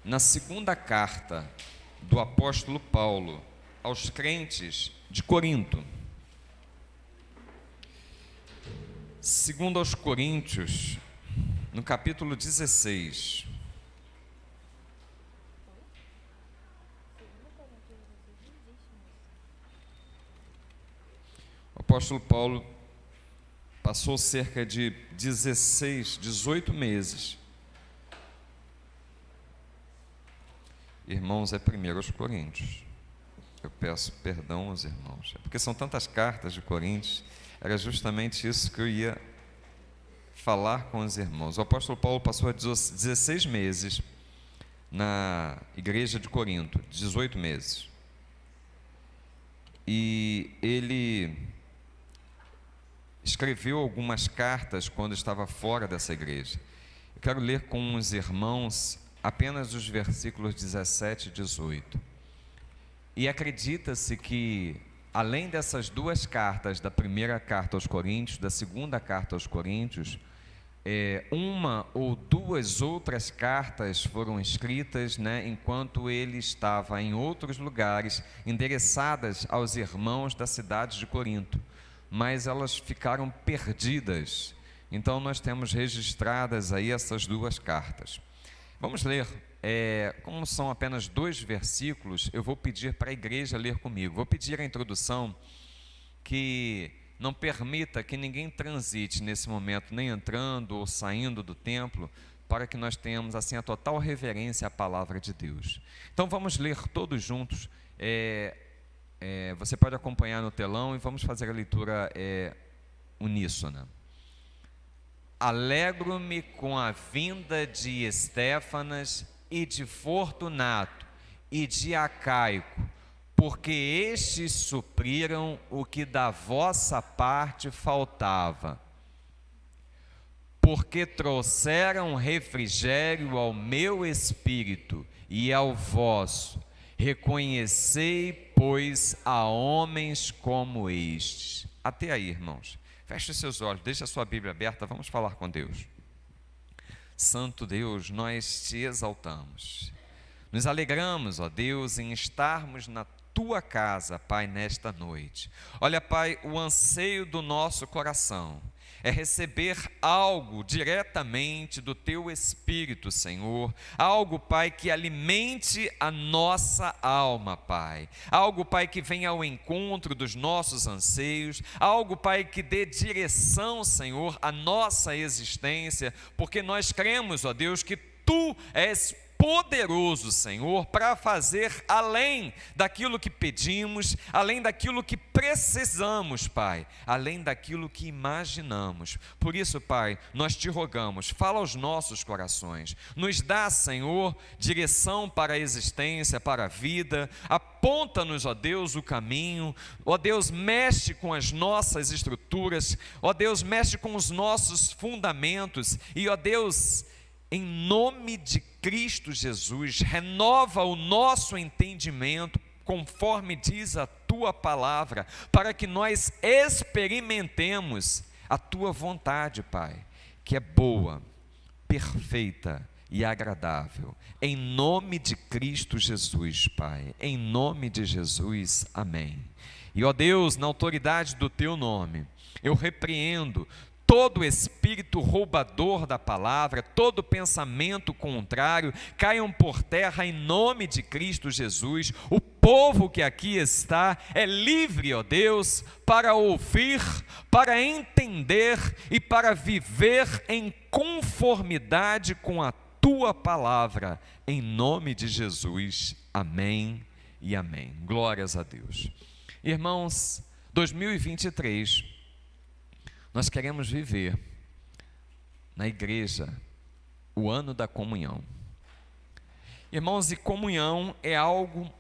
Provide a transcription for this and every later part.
na segunda carta do apóstolo Paulo aos crentes de Corinto. Segundo aos Coríntios, no capítulo 16. O apóstolo Paulo passou cerca de 18 meses. Irmãos, é primeiro aos Coríntios. Eu peço perdão aos irmãos. É porque são tantas cartas de Coríntios, era justamente isso que eu ia falar com os irmãos. O apóstolo Paulo passou 16 meses na igreja de Corinto, 18 meses. E ele escreveu algumas cartas quando estava fora dessa igreja. Eu quero ler com os irmãos apenas os versículos 17 e 18. E acredita-se que, além dessas duas cartas, da primeira carta aos Coríntios, da segunda carta aos Coríntios, uma ou duas outras cartas foram escritas, enquanto ele estava em outros lugares, endereçadas aos irmãos da cidade de Corinto, mas elas ficaram perdidas. Então nós temos registradas aí essas duas cartas. Vamos ler, como são apenas 2 versículos, eu vou pedir para a igreja ler comigo. Vou pedir a introdução que não permita que ninguém transite nesse momento, nem entrando ou saindo do templo, para que nós tenhamos assim a total reverência à palavra de Deus. Então vamos ler todos juntos. Você pode acompanhar no telão e vamos fazer a leitura uníssona. Alegro-me com a vinda de Estéfanas e de Fortunato e de Acaico, porque estes supriram o que da vossa parte faltava, porque trouxeram refrigério ao meu espírito e ao vosso. Reconhecei, pois, a homens como estes. Até aí, irmãos. Feche seus olhos, deixe a sua Bíblia aberta, vamos falar com Deus. Santo Deus, nós te exaltamos. Nos alegramos, ó Deus, em estarmos na tua casa, Pai, nesta noite. Olha, Pai, o anseio do nosso coração é receber algo diretamente do Teu Espírito, Senhor, algo, Pai, que alimente a nossa alma, Pai, algo, Pai, que venha ao encontro dos nossos anseios, algo, Pai, que dê direção, Senhor, à nossa existência, porque nós cremos, ó Deus, que Tu és poderoso, Senhor, para fazer além daquilo que pedimos, além daquilo que precisamos, Pai, além daquilo que imaginamos. Por isso, Pai, nós te rogamos, fala aos nossos corações, nos dá, Senhor, direção para a existência, para a vida, aponta-nos, ó Deus, o caminho, ó Deus, mexe com as nossas estruturas, ó Deus, mexe com os nossos fundamentos e, ó Deus, em nome de Cristo Jesus, renova o nosso entendimento, conforme diz a Tua palavra, para que nós experimentemos a Tua vontade, Pai, que é boa, perfeita e agradável. Em nome de Cristo Jesus, Pai, em nome de Jesus, amém. E, ó Deus, na autoridade do Teu nome, eu repreendo todo espírito roubador da palavra, todo pensamento contrário, caiam por terra em nome de Cristo Jesus. O povo que aqui está é livre, ó Deus, para ouvir, para entender e para viver em conformidade com a Tua palavra, em nome de Jesus, amém e amém. Glórias a Deus. Irmãos, 2023, nós queremos viver na igreja o ano da comunhão. Irmãos, e comunhão é algo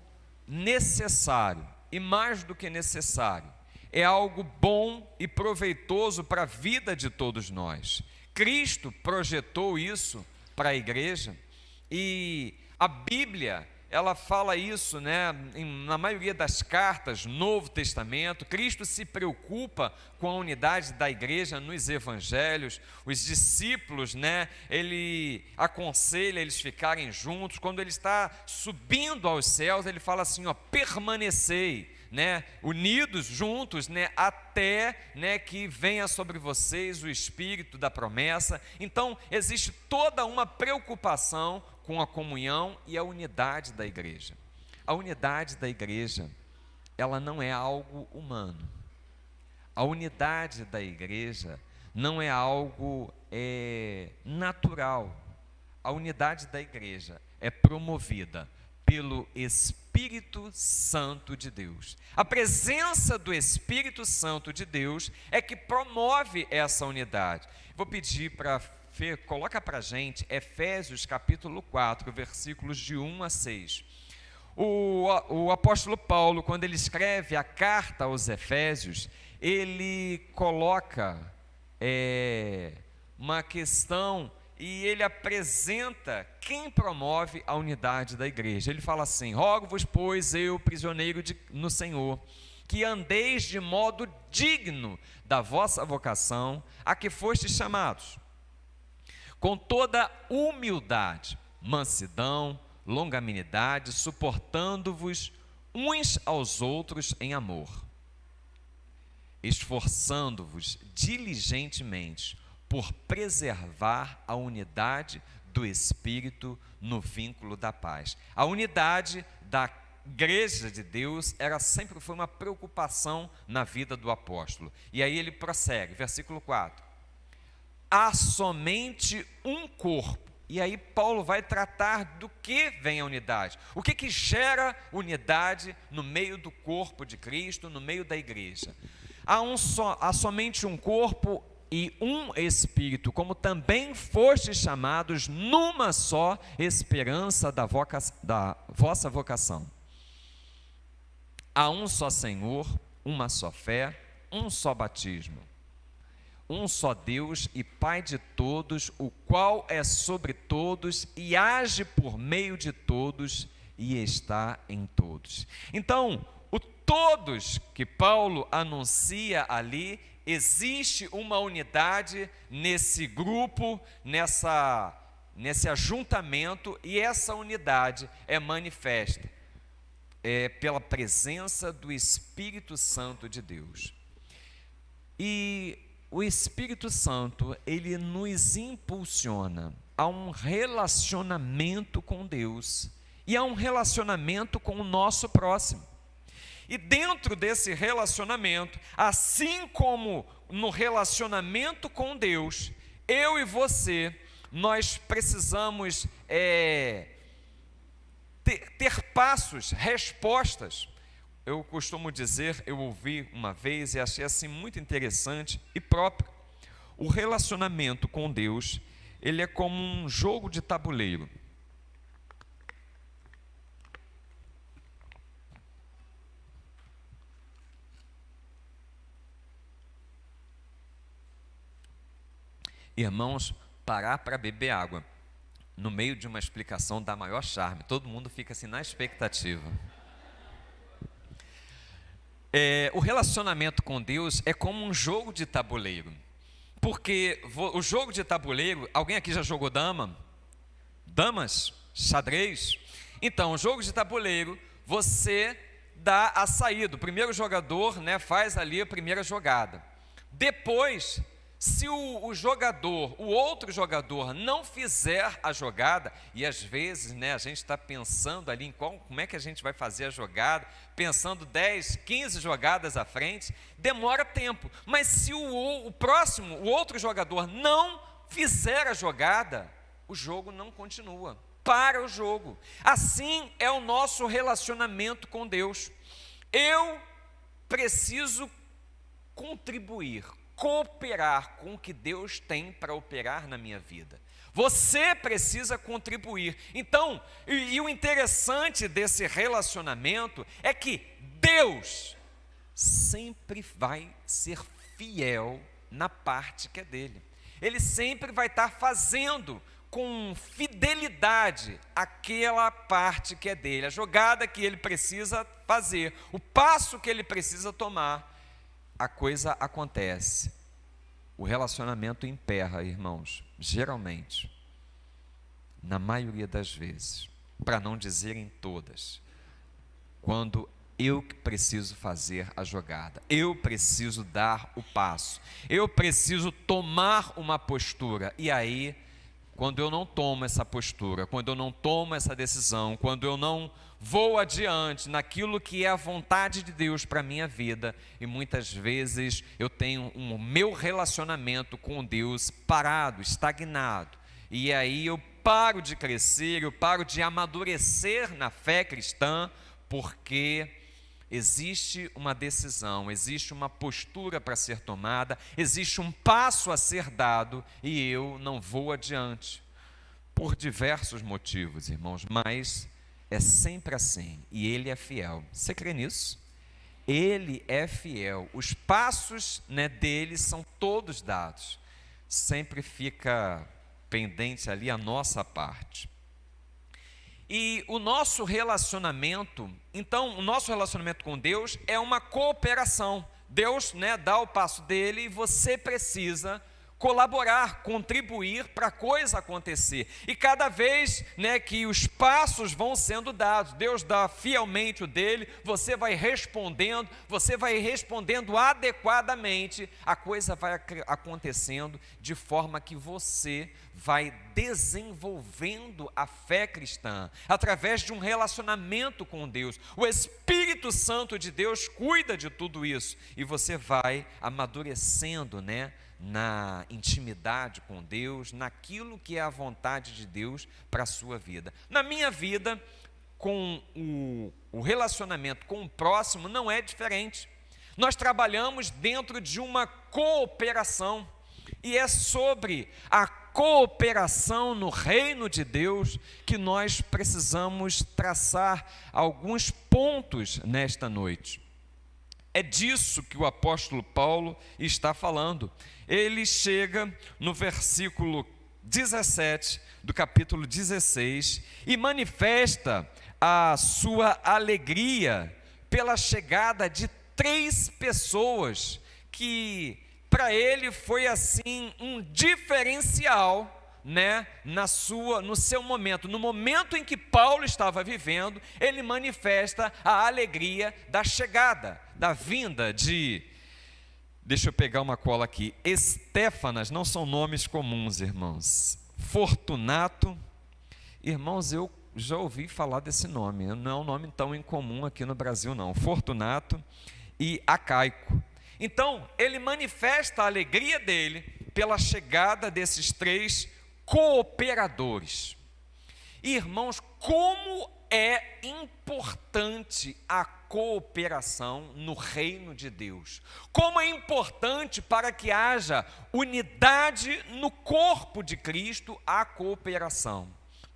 necessário, e mais do que necessário, é algo bom e proveitoso para a vida de todos nós. Cristo projetou isso para a igreja, e a Bíblia ela fala isso, né, na maioria das cartas, Novo Testamento. Cristo se preocupa com a unidade da igreja nos evangelhos. Os discípulos, né, ele aconselha eles ficarem juntos. Quando ele está subindo aos céus, ele fala assim, ó, permanecei, né, unidos juntos, né, até, né, que venha sobre vocês o Espírito da promessa. Então existe toda uma preocupação com a comunhão e a unidade da igreja. A unidade da igreja, ela não é algo humano. A unidade da igreja não é algo natural. A unidade da igreja é promovida pelo Espírito Santo de Deus. A presença do Espírito Santo de Deus é que promove essa unidade. Vou pedir para Fê, coloca para a gente Efésios capítulo 4, versículos de 1 a 6. O apóstolo Paulo, quando ele escreve a carta aos Efésios, ele coloca uma questão e ele apresenta quem promove a unidade da igreja. Ele fala assim: rogo-vos, pois, eu, prisioneiro no Senhor, que andeis de modo digno da vossa vocação, a que fostes chamados, com toda humildade, mansidão, longanimidade, suportando-vos uns aos outros em amor, esforçando-vos diligentemente por preservar a unidade do Espírito no vínculo da paz. A unidade da igreja de Deus sempre foi uma preocupação na vida do apóstolo. E aí ele prossegue, versículo 4. Há somente um corpo. E aí Paulo vai tratar do que vem a unidade. O que gera unidade no meio do corpo de Cristo, no meio da igreja? Há somente um corpo e um Espírito, como também fostes chamados numa só esperança da vossa vocação. Há um só Senhor, uma só fé, um só batismo, um só Deus e Pai de todos, o qual é sobre todos e age por meio de todos e está em todos. Então, o todos que Paulo anuncia ali, existe uma unidade nesse grupo, nesse ajuntamento, e essa unidade é manifesta pela presença do Espírito Santo de Deus. E o Espírito Santo, ele nos impulsiona a um relacionamento com Deus e a um relacionamento com o nosso próximo. E dentro desse relacionamento, assim como no relacionamento com Deus, eu e você, nós precisamos ter passos, respostas. Eu costumo dizer, eu ouvi uma vez e achei assim muito interessante e próprio. O relacionamento com Deus, ele é como um jogo de tabuleiro. Irmãos, parar para beber água no meio de uma explicação dá maior charme. Todo mundo fica assim na expectativa. O relacionamento com Deus é como um jogo de tabuleiro, porque o jogo de tabuleiro, alguém aqui já jogou damas, xadrez? Então, o jogo de tabuleiro, você dá a saída, o primeiro jogador, né, faz ali a primeira jogada. Depois, se o outro jogador não fizer a jogada, e às vezes, né, a gente está pensando ali em como é que a gente vai fazer a jogada, pensando 10, 15 jogadas à frente, demora tempo. Mas se o outro jogador não fizer a jogada, o jogo não continua, para o jogo. Assim é o nosso relacionamento com Deus. Eu preciso contribuir, cooperar com o que Deus tem para operar na minha vida. Você precisa contribuir. Então, e o interessante desse relacionamento é que Deus sempre vai ser fiel na parte que é dele. Ele sempre vai estar fazendo com fidelidade aquela parte que é dele, a jogada que ele precisa fazer, o passo que ele precisa tomar, a coisa acontece. O relacionamento emperra, irmãos, geralmente, na maioria das vezes, para não dizer em todas, quando eu que preciso fazer a jogada, eu preciso dar o passo, eu preciso tomar uma postura, e aí, quando eu não tomo essa postura, quando eu não tomo essa decisão, quando eu não vou adiante naquilo que é a vontade de Deus para a minha vida, e muitas vezes eu tenho o meu relacionamento com Deus parado, estagnado, e aí eu paro de crescer, eu paro de amadurecer na fé cristã, porque existe uma decisão, existe uma postura para ser tomada, existe um passo a ser dado e eu não vou adiante, por diversos motivos, irmãos, mas é sempre assim e Ele é fiel. Você crê nisso? Ele é fiel, os passos, dele são todos dados, sempre fica pendente ali a nossa parte. E o nosso relacionamento, então, o nosso relacionamento com Deus é uma cooperação. Deus, dá o passo dele e você precisa colaborar, contribuir para a coisa acontecer. E cada vez, que os passos vão sendo dados, Deus dá fielmente o dele, você vai respondendo adequadamente, a coisa vai acontecendo de forma que você vai desenvolvendo a fé cristã, através de um relacionamento com Deus. O Espírito Santo de Deus cuida de tudo isso, e você vai amadurecendo, na intimidade com Deus, naquilo que é a vontade de Deus para a sua vida. Na minha vida, com o relacionamento com o próximo não é diferente. Nós trabalhamos dentro de uma cooperação, e é sobre a cooperação no reino de Deus que nós precisamos traçar alguns pontos nesta noite. É disso que o apóstolo Paulo está falando. Ele chega no versículo 17 do capítulo 16 e manifesta a sua alegria pela chegada de 3 pessoas que para ele foi assim um diferencial, no seu momento, no momento em que Paulo estava vivendo, ele manifesta a alegria da chegada, da vinda de, deixa eu pegar uma cola aqui, Estéfanas, não são nomes comuns, irmãos, Fortunato, irmãos, eu já ouvi falar desse nome, não é um nome tão incomum aqui no Brasil não, Fortunato e Acaico. Então, ele manifesta a alegria dele pela chegada desses 3 cooperadores. Irmãos, como é importante a cooperação no reino de Deus. Como é importante para que haja unidade no corpo de Cristo, a cooperação.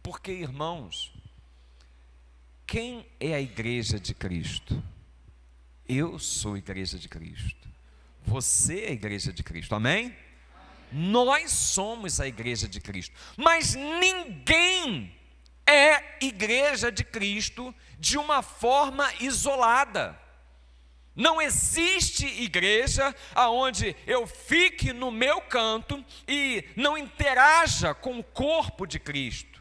Porque, irmãos, quem é a igreja de Cristo? Eu sou a igreja de Cristo. Você é a igreja de Cristo, amém? Nós somos a igreja de Cristo, mas ninguém é igreja de Cristo de uma forma isolada. Não existe igreja aonde eu fique no meu canto e não interaja com o corpo de Cristo.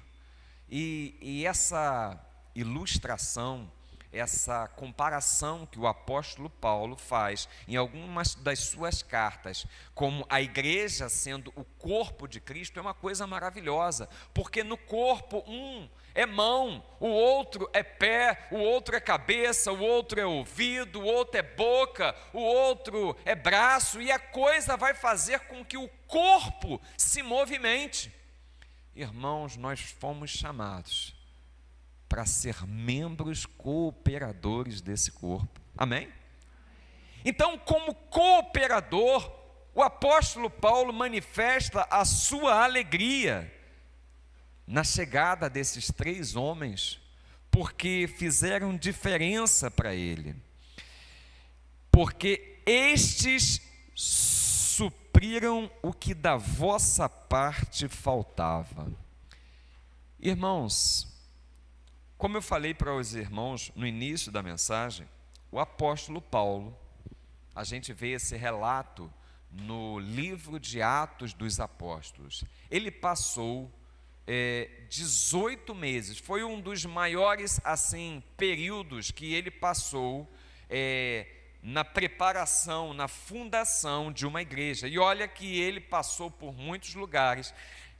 E essa ilustração, essa comparação que o apóstolo Paulo faz em algumas das suas cartas, como a igreja sendo o corpo de Cristo, é uma coisa maravilhosa, porque no corpo um é mão, o outro é pé, o outro é cabeça, o outro é ouvido, o outro é boca, o outro é braço, e a coisa vai fazer com que o corpo se movimente. Irmãos, nós fomos chamados para ser membros cooperadores desse corpo. Amém? Então, como cooperador, o apóstolo Paulo manifesta a sua alegria na chegada desses 3 homens, porque fizeram diferença para ele. Porque estes supriram o que da vossa parte faltava. Irmãos, como eu falei para os irmãos no início da mensagem, o apóstolo Paulo, a gente vê esse relato no livro de Atos dos Apóstolos. Ele passou 18 meses, foi um dos maiores assim períodos que ele passou na preparação, na fundação de uma igreja. E olha que ele passou por muitos lugares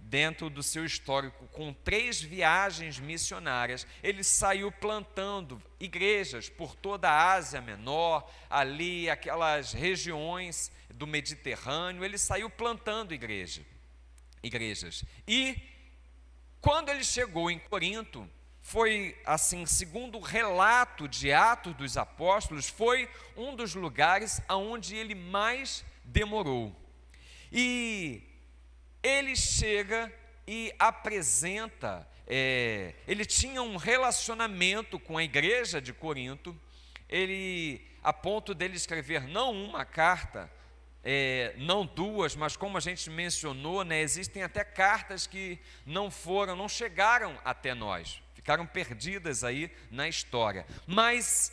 dentro do seu histórico, com 3 viagens missionárias. Ele saiu plantando igrejas por toda a Ásia Menor, ali aquelas regiões do Mediterrâneo. Ele saiu plantando igrejas. E quando ele chegou em Corinto, foi assim, segundo o relato de Atos dos Apóstolos, foi um dos lugares aonde ele mais demorou. E ele chega e apresenta, ele tinha um relacionamento com a igreja de Corinto, ele, a ponto dele escrever não uma carta, não 2, mas como a gente mencionou, existem até cartas que não chegaram até nós, ficaram perdidas aí na história. Mas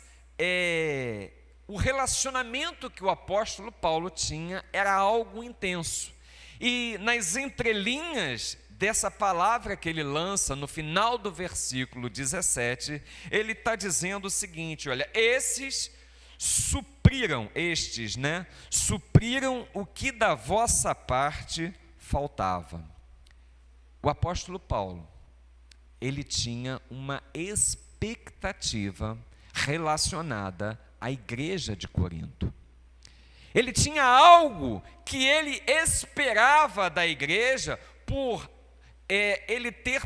o relacionamento que o apóstolo Paulo tinha era algo intenso. E nas entrelinhas dessa palavra que ele lança, no final do versículo 17, ele está dizendo o seguinte: olha, supriram o que da vossa parte faltava. O apóstolo Paulo, ele tinha uma expectativa relacionada à igreja de Corinto. Ele tinha algo que ele esperava da igreja por ele ter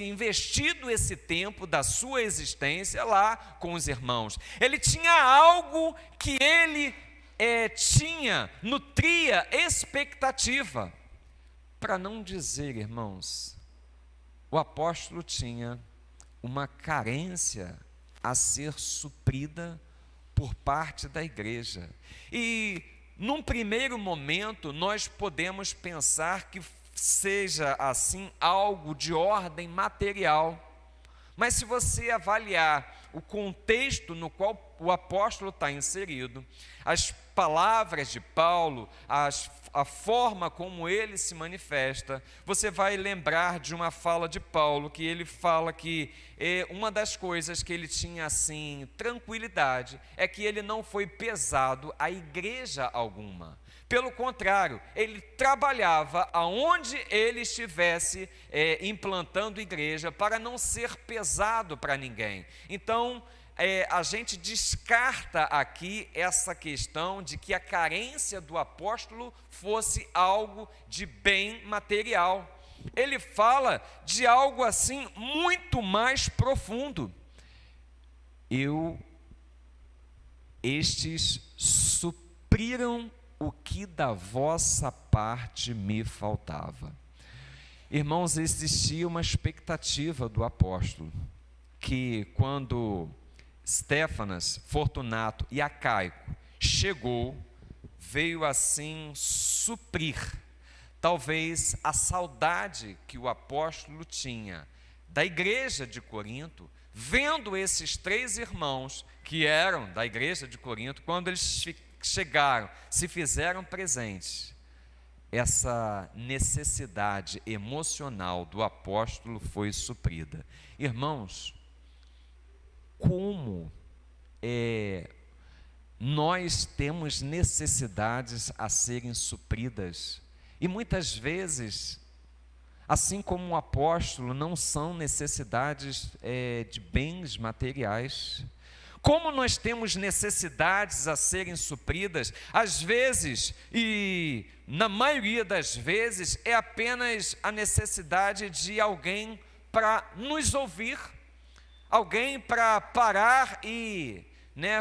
investido esse tempo da sua existência lá com os irmãos. Ele tinha algo que ele nutria expectativa. Para não dizer, irmãos, o apóstolo tinha uma carência a ser suprida por parte da igreja. E num primeiro momento nós podemos pensar que seja assim algo de ordem material, mas se você avaliar o contexto no qual o apóstolo está inserido, as palavras de Paulo, a forma como ele se manifesta, você vai lembrar de uma fala de Paulo, que ele fala que uma das coisas que ele tinha assim tranquilidade é que ele não foi pesado a igreja alguma. Pelo contrário, ele trabalhava aonde ele estivesse implantando igreja para não ser pesado para ninguém. Então, a gente descarta aqui essa questão de que a carência do apóstolo fosse algo de bem material. Ele fala de algo assim muito mais profundo. Estes supriram o que da vossa parte me faltava. Irmãos, existia uma expectativa do apóstolo, que quando Estéfanas, Fortunato e Acaico chegou, veio assim suprir, talvez a saudade que o apóstolo tinha da igreja de Corinto, vendo esses 3 irmãos que eram da igreja de Corinto, quando eles chegaram, se fizeram presentes, essa necessidade emocional do apóstolo foi suprida. Irmãos, como nós temos necessidades a serem supridas, e muitas vezes, assim como o apóstolo, não são necessidades de bens materiais. Como nós temos necessidades a serem supridas, às vezes, e na maioria das vezes, é apenas a necessidade de alguém para nos ouvir, alguém para parar e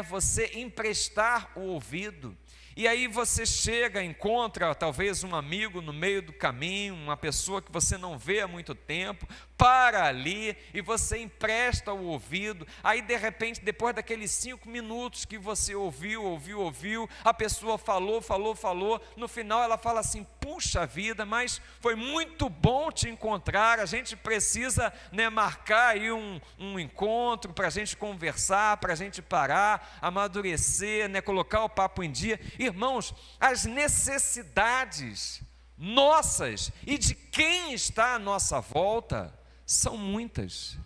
você emprestar o ouvido. E aí você chega, encontra talvez um amigo no meio do caminho, uma pessoa que você não vê há muito tempo, para ali e você empresta o ouvido, aí de repente, depois daqueles 5 minutos que você ouviu, a pessoa falou, no final ela fala assim: puxa vida, mas foi muito bom te encontrar, a gente precisa, né, marcar aí um encontro para a gente conversar, para a gente parar, amadurecer, né, colocar o papo em dia. Irmãos, as necessidades nossas e de quem está à nossa volta são muitas,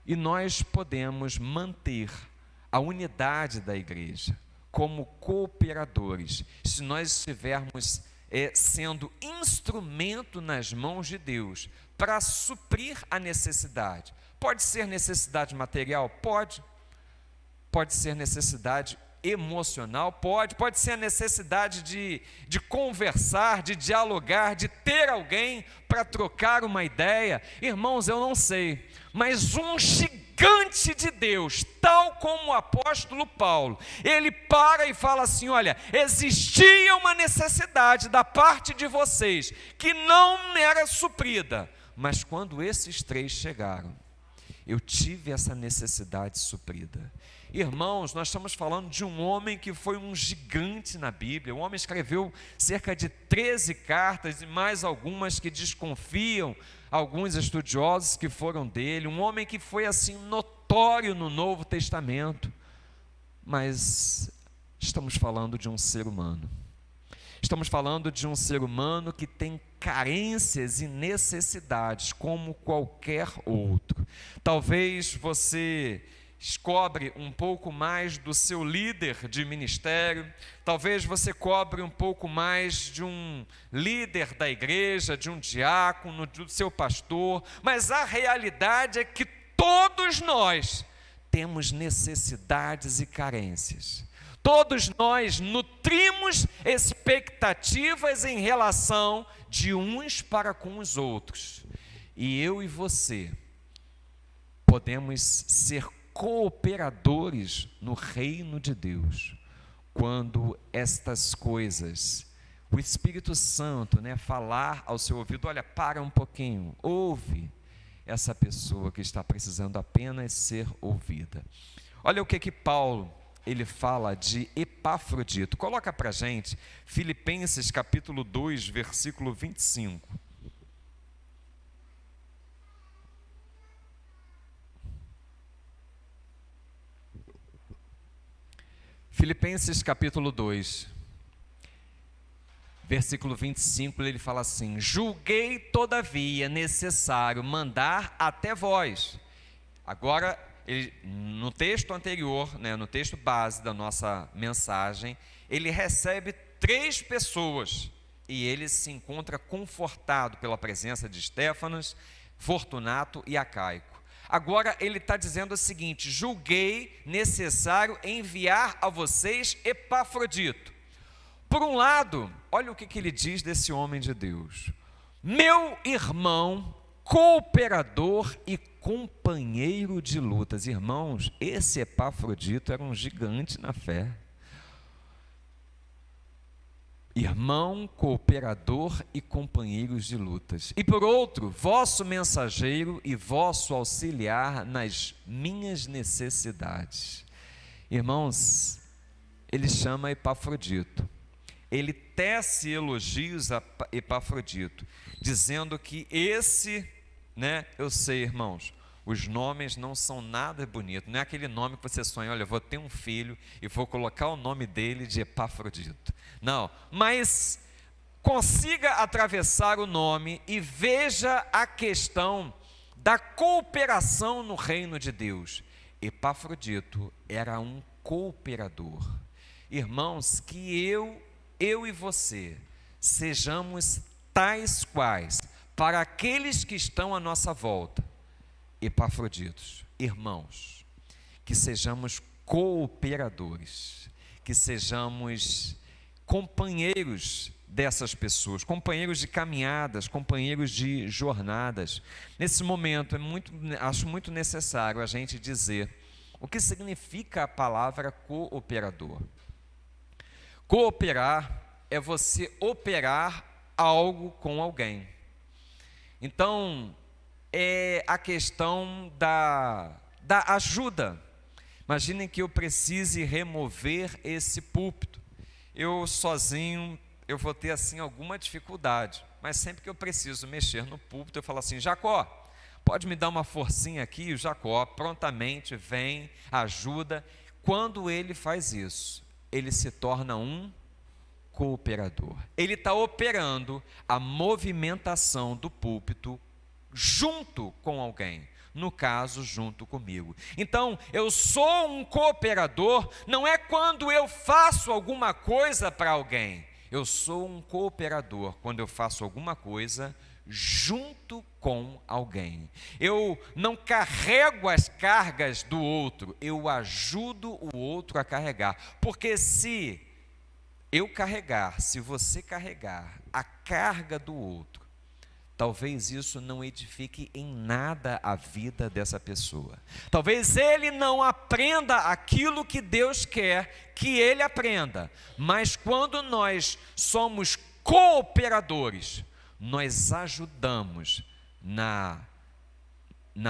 e nós podemos manter a unidade da igreja como cooperadores, se nós estivermos sendo instrumento nas mãos de Deus para suprir a necessidade. Pode ser necessidade material? Pode ser necessidade emocional? Pode ser a necessidade de conversar, de dialogar, de ter alguém para trocar uma ideia. Irmãos, eu não sei, mas um gigante de Deus, tal como o apóstolo Paulo, ele para e fala assim: olha, existia uma necessidade da parte de vocês que não era suprida, mas quando esses 3 chegaram, eu tive essa necessidade suprida. Irmãos, nós estamos falando de um homem que foi um gigante na Bíblia. O homem escreveu cerca de 13 cartas e mais algumas que desconfiam alguns estudiosos que foram dele. Um homem que foi assim notório no Novo Testamento. Mas estamos falando de um ser humano. Estamos falando de um ser humano que tem carências e necessidades como qualquer outro. Talvez você cobre um pouco mais do seu líder de ministério, talvez você cobre um pouco mais de um líder da igreja, de um diácono, do seu pastor, mas a realidade é que todos nós temos necessidades e carências. Todos nós nutrimos expectativas em relação de uns para com os outros. E eu e você podemos ser cooperadores no reino de Deus, quando estas coisas, o Espírito Santo, né, falar ao seu ouvido: olha, para um pouquinho, ouve essa pessoa que está precisando apenas ser ouvida. Olha o que Paulo, ele fala de Epafrodito. Coloca para a gente Filipenses capítulo 2, versículo 25. Filipenses capítulo 2, versículo 25, ele fala assim: julguei todavia necessário mandar até vós. Agora, no texto anterior, né, no texto base da nossa mensagem, ele recebe 3 pessoas e ele se encontra confortado pela presença de Estéfanas, Fortunato e Acaico. Agora ele está dizendo o seguinte: julguei necessário enviar a vocês Epafrodito. Por um lado, olha o que ele diz desse homem de Deus: meu irmão, cooperador e companheiro de lutas. Irmãos, esse Epafrodito era um gigante na fé. Irmão, cooperador e companheiros de lutas. E por outro, vosso mensageiro e vosso auxiliar nas minhas necessidades. Irmãos, ele chama Epafrodito. Ele tece elogios a Epafrodito, dizendo que esse, né, eu sei, irmãos, os nomes não são nada bonitos, não é aquele nome que você sonha: olha, eu vou ter um filho e vou colocar o nome dele de Epafrodito. Não, mas consiga atravessar o nome e veja a questão da cooperação no reino de Deus. Epafrodito era um cooperador. Irmãos, que eu e você sejamos tais quais para aqueles que estão à nossa volta. Epafroditos, irmãos, que sejamos cooperadores, que sejamos companheiros dessas pessoas, companheiros de caminhadas, companheiros de jornadas. Nesse momento, acho muito necessário a gente dizer o que significa a palavra cooperador. Cooperar é você operar algo com alguém. Então, é a questão da ajuda. Imaginem que eu precise remover esse púlpito. Eu sozinho, eu vou ter assim alguma dificuldade, mas sempre que eu preciso mexer no púlpito, eu falo assim: Jacó, pode me dar uma forcinha aqui? E o Jacó prontamente vem, ajuda. Quando ele faz isso, ele se torna um cooperador. Ele está operando a movimentação do púlpito junto com alguém. No caso, junto comigo. Então, eu sou um cooperador, não é quando eu faço alguma coisa para alguém. Eu sou um cooperador quando eu faço alguma coisa junto com alguém. Eu não carrego as cargas do outro, eu ajudo o outro a carregar. Porque se eu carregar, se você carregar a carga do outro, talvez isso não edifique em nada a vida dessa pessoa. Talvez ele não aprenda aquilo que Deus quer que ele aprenda. Mas quando nós somos cooperadores, nós ajudamos na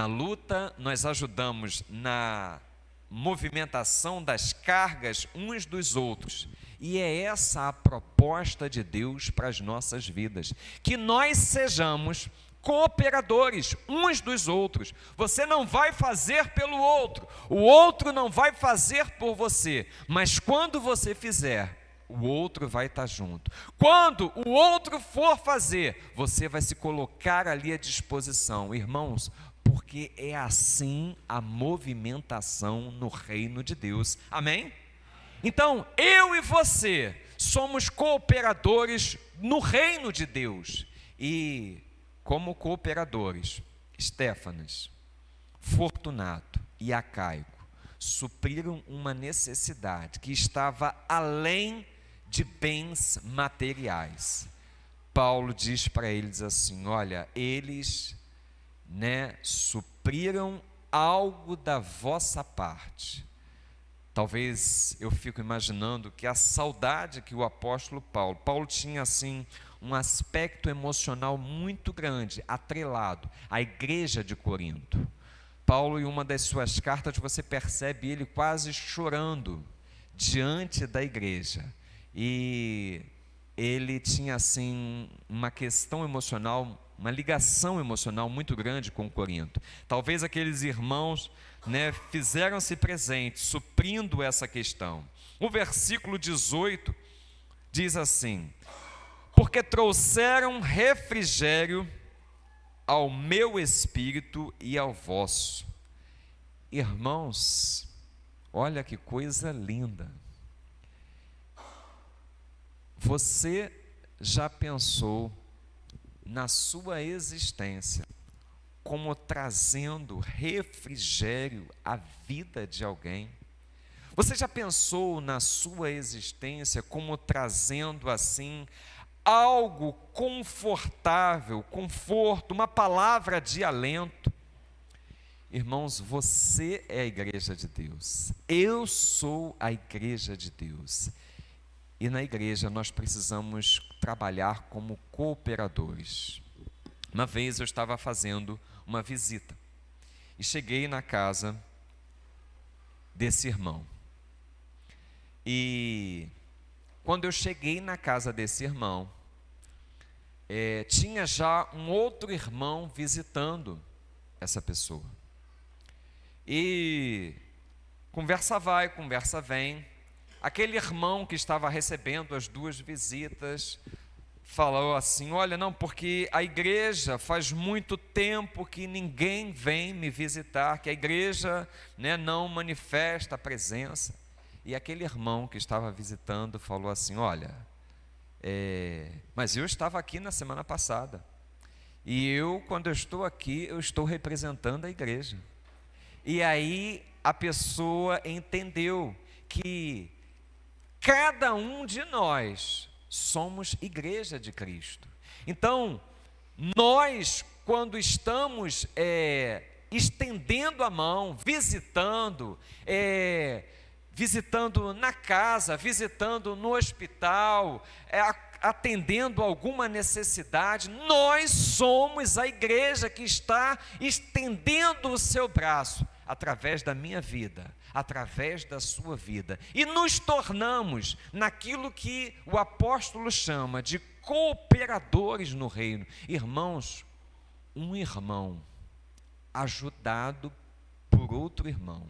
luta, nós ajudamos na movimentação das cargas uns dos outros. E é essa a proposta de Deus para as nossas vidas, que nós sejamos cooperadores uns dos outros. Você não vai fazer pelo outro, o outro não vai fazer por você, mas quando você fizer, o outro vai estar junto. Quando o outro for fazer, você vai se colocar ali à disposição. Irmãos, porque é assim a movimentação no reino de Deus. Amém? Então, eu e você somos cooperadores no reino de Deus. E, como cooperadores, Estéfanas, Fortunato e Acaico supriram uma necessidade que estava além de bens materiais. Paulo diz para eles assim: olha, eles supriram algo da vossa parte. Talvez eu fico imaginando que a saudade que o apóstolo Paulo tinha assim um aspecto emocional muito grande, atrelado à igreja de Corinto. Paulo, em uma das suas cartas, você percebe ele quase chorando diante da igreja. E ele tinha assim uma questão emocional, uma ligação emocional muito grande com Corinto. Talvez aqueles irmãos fizeram-se presentes, suprindo essa questão. O versículo 18 diz assim: porque trouxeram refrigério ao meu espírito e ao vosso. Irmãos, olha que coisa linda. Você já pensou na sua existência como trazendo refrigério à vida de alguém? Você já pensou na sua existência como trazendo assim algo confortável, conforto, uma palavra de alento? Irmãos, você é a igreja de Deus, eu sou a igreja de Deus, e na igreja nós precisamos trabalhar como cooperadores. Uma vez eu estava fazendo uma visita e cheguei na casa desse irmão, e quando eu cheguei na casa desse irmão, tinha já um outro irmão visitando essa pessoa. E conversa vai, conversa vem. Aquele irmão que estava recebendo as duas visitas falou assim: olha, não, porque a igreja faz muito tempo que ninguém vem me visitar, que a igreja não manifesta a presença. E aquele irmão que estava visitando falou assim: olha, mas eu estava aqui na semana passada, e eu, quando eu estou aqui, eu estou representando a igreja. E aí a pessoa entendeu que cada um de nós somos igreja de Cristo. Então, nós, quando estamos estendendo a mão, visitando na casa, visitando no hospital, atendendo a alguma necessidade, nós somos a igreja que está estendendo o seu braço através da minha vida, através da sua vida, e nos tornamos naquilo que o apóstolo chama de cooperadores no reino. Irmãos, um irmão ajudado por outro irmão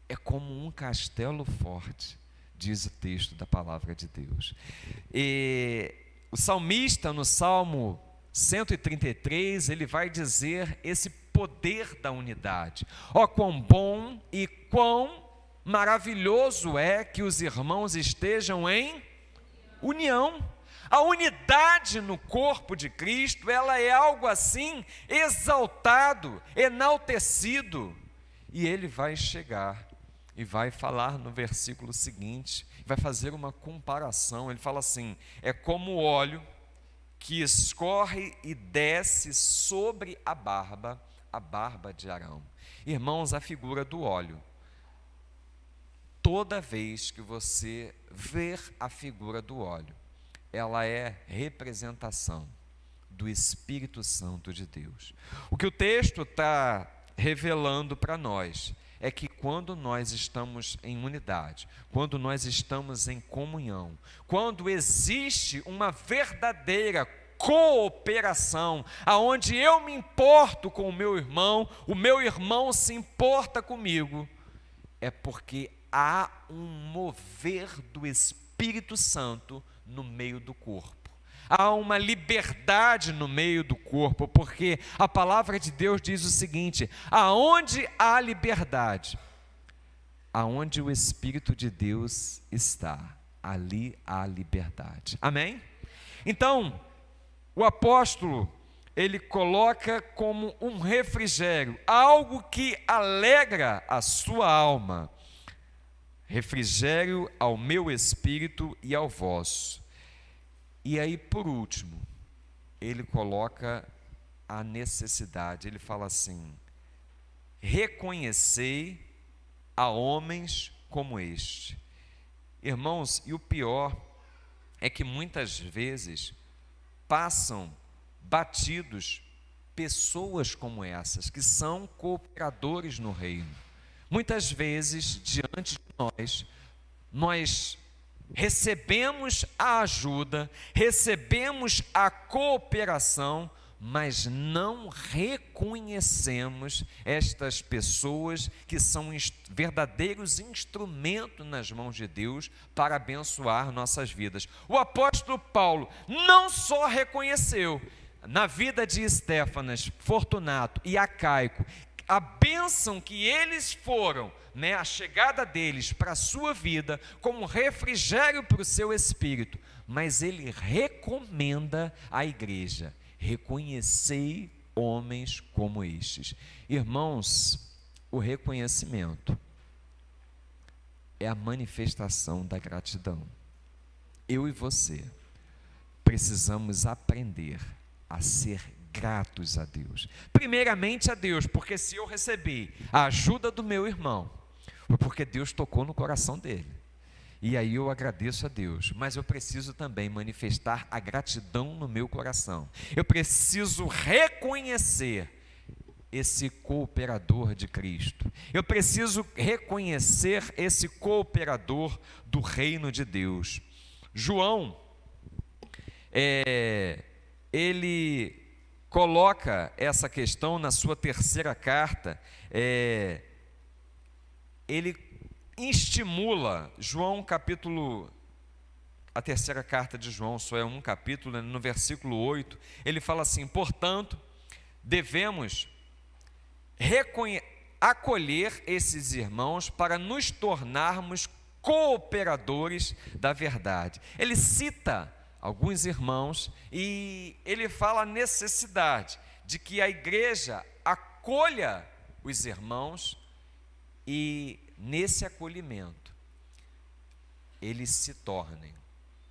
é como um castelo forte, diz o texto da palavra de Deus. E o salmista, no Salmo 133, ele vai dizer esse poder da unidade. Ó, quão bom e quão maravilhoso é que os irmãos estejam em união. A unidade no corpo de Cristo, ela é algo assim exaltado, enaltecido. E ele vai chegar e vai falar no versículo seguinte, vai fazer uma comparação. Ele fala assim: é como o óleo que escorre e desce sobre a barba de Arão. Irmãos, a figura do óleo, toda vez que você ver a figura do óleo, ela é representação do Espírito Santo de Deus. O que o texto está revelando para nós é que quando nós estamos em unidade, quando nós estamos em comunhão, quando existe uma verdadeira cooperação, aonde eu me importo com o meu irmão se importa comigo, é porque há um mover do Espírito Santo no meio do corpo. Há uma liberdade no meio do corpo, porque a palavra de Deus diz o seguinte: aonde há liberdade, aonde o Espírito de Deus está, ali há liberdade. Amém? Então, o apóstolo, ele coloca como um refrigério, algo que alegra a sua alma. Refrigério ao meu espírito e ao vosso. E aí, por último, ele coloca a necessidade, ele fala assim: reconhecei a homens como este. Irmãos, e o pior é que muitas vezes passam batidos pessoas como essas, que são cooperadores no reino. Muitas vezes, diante de nós recebemos a ajuda, recebemos a cooperação, mas não reconhecemos estas pessoas que são verdadeiros instrumentos nas mãos de Deus para abençoar nossas vidas. O apóstolo Paulo não só reconheceu na vida de Estéfanas, Fortunato e Acaico a bênção que eles foram, a chegada deles para a sua vida, como refrigério para o seu espírito, mas ele recomenda à igreja: reconhecei homens como estes. Irmãos, o reconhecimento é a manifestação da gratidão. Eu e você precisamos aprender a ser gratos a Deus. Primeiramente a Deus, porque se eu recebi a ajuda do meu irmão, foi porque Deus tocou no coração dele. E aí eu agradeço a Deus, mas eu preciso também manifestar a gratidão no meu coração. Eu preciso reconhecer esse cooperador de Cristo. Eu preciso reconhecer esse cooperador do reino de Deus. João, ele coloca essa questão na sua terceira carta. Ele estimula, a terceira carta de João só é um capítulo, no versículo 8, ele fala assim: portanto, devemos acolher esses irmãos para nos tornarmos cooperadores da verdade. Ele cita alguns irmãos e ele fala a necessidade de que a igreja acolha os irmãos e nesse acolhimento eles se tornem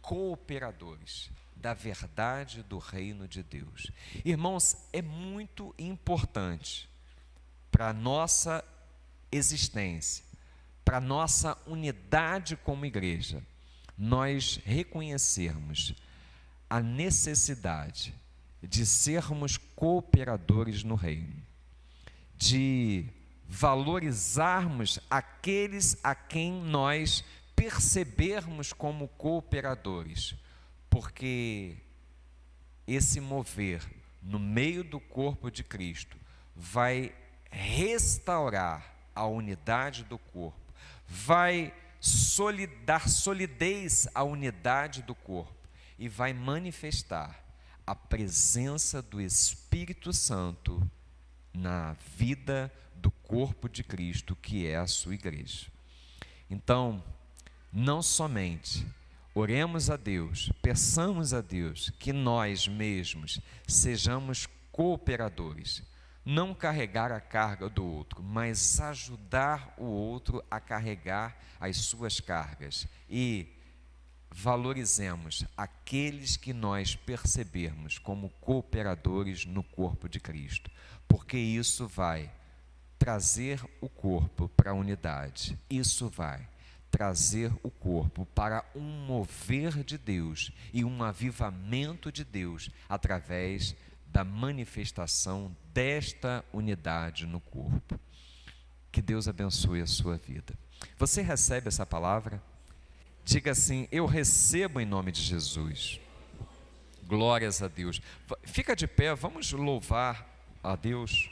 cooperadores da verdade do reino de Deus. Irmãos, é muito importante para a nossa existência, para a nossa unidade como igreja, nós reconhecermos a necessidade de sermos cooperadores no reino, de valorizarmos aqueles a quem nós percebermos como cooperadores, porque esse mover no meio do corpo de Cristo vai restaurar a unidade do corpo, vai dar solidez à unidade do corpo e vai manifestar a presença do Espírito Santo na vida do corpo de Cristo, que é a sua igreja. Então, não somente oremos a Deus, peçamos a Deus que nós mesmos sejamos cooperadores, não carregar a carga do outro, mas ajudar o outro a carregar as suas cargas, e valorizemos aqueles que nós percebermos como cooperadores no corpo de Cristo, porque isso vai trazer o corpo para a unidade, isso vai trazer o corpo para um mover de Deus e um avivamento de Deus através da manifestação desta unidade no corpo. Que Deus abençoe a sua vida. Você recebe essa palavra? Diga assim: eu recebo em nome de Jesus. Glórias a Deus. Fica de pé, vamos louvar a Deus.